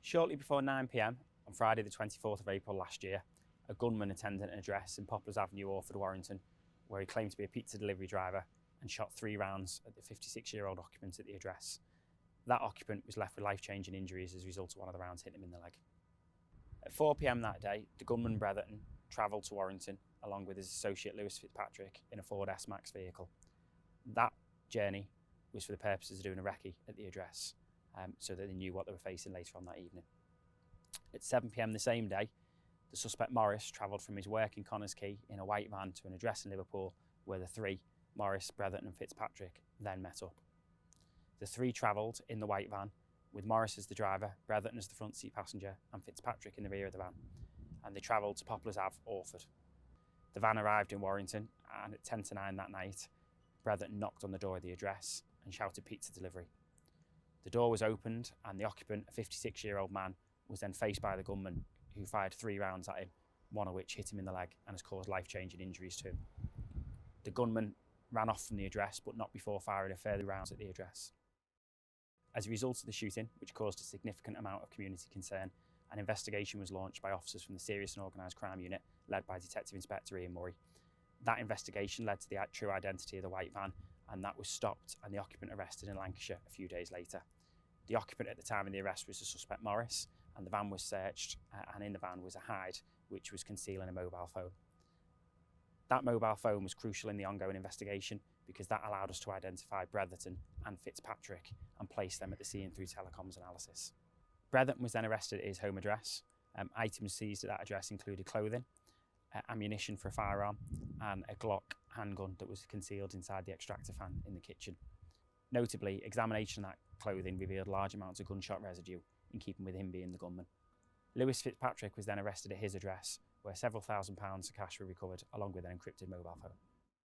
Shortly before 9 p.m. on Friday the 24th of April last year, a gunman attended an address in Poplars Avenue, Orford, Warrington, where he claimed to be a pizza delivery driver and shot 3 rounds at the 56-year-old occupant at the address. That occupant was left with life-changing injuries as a result of one of the rounds hitting him in the leg. At 4 p.m. that day, the gunman Bretherton travelled to Warrington along with his associate Lewis Fitzpatrick in a Ford S-Max vehicle. That journey was for the purposes of doing a recce at the address, so that they knew what they were facing later on that evening. At 7 p.m. the same day, the suspect Morris travelled from his work in Connors Quay in a white van to an address in Liverpool where the three, Morris, Bretherton and Fitzpatrick, then met up. The three travelled in the white van with Morris as the driver, Bretherton as the front seat passenger and Fitzpatrick in the rear of the van, and they travelled to Poplars Ave, Orford. The van arrived in Warrington, and at 10 to 9 that night, Bretherton knocked on the door of the address and shouted pizza delivery. The door was opened and the occupant, a 56-year-old man, was then faced by the gunman, who fired 3 rounds at him, one of which hit him in the leg and has caused life-changing injuries to him. The gunman ran off from the address, but not before firing a further rounds at the address. As a result of the shooting, which caused a significant amount of community concern, an investigation was launched by officers from the Serious and Organised Crime Unit, led by Detective Inspector Ian Murray. That investigation led to the true identity of the white van, and that was stopped and the occupant arrested in Lancashire a few days later. The occupant at the time of the arrest was the suspect Morris, and the van was searched, and in the van was a hide which was concealing a mobile phone. That mobile phone was crucial in the ongoing investigation because that allowed us to identify Bretherton and Fitzpatrick and place them at the scene through telecoms analysis. Bretherton was then arrested at his home address. Items seized at that address included clothing, ammunition for a firearm and a Glock handgun that was concealed inside the extractor fan in the kitchen. Notably, examination of that clothing revealed large amounts of gunshot residue, in keeping with him being the gunman. Lewis Fitzpatrick was then arrested at his address, where several £1,000s of cash were recovered, along with an encrypted mobile phone.